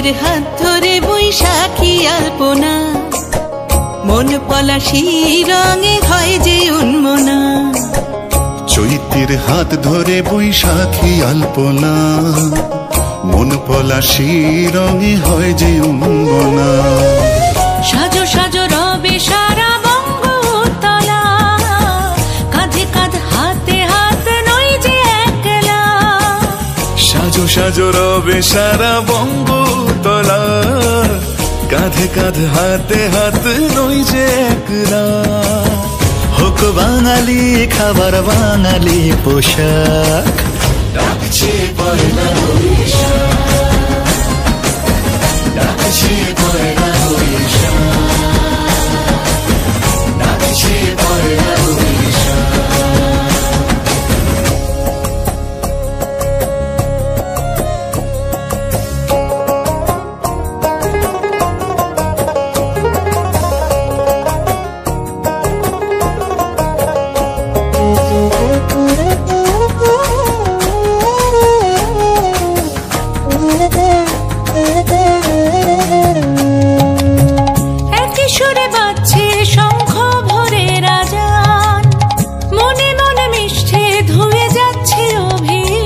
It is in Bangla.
চৈত্রের হাত ধরে বৈশাখী আলপনা, মন পলাশী রঙে হয় যে উন্মনা। চৈত্রের হাত ধরে বৈশাখী আলপনা, মন পলাশী রঙে হয় যে উন্মনা। সাজো সাজো রবে সারা বঙ্গতলা, কাঁধে কাঁধ হাতে হাত নই যে একলা। সাজো সাজো রবে সারা বঙ্গতলা, কাঁধে কাঁধ হাতে হাত নই যে একলা। হোক বাঙালি খাবার বাঙালি পোশাক, ডাকছে পয়লা বৈশাখ।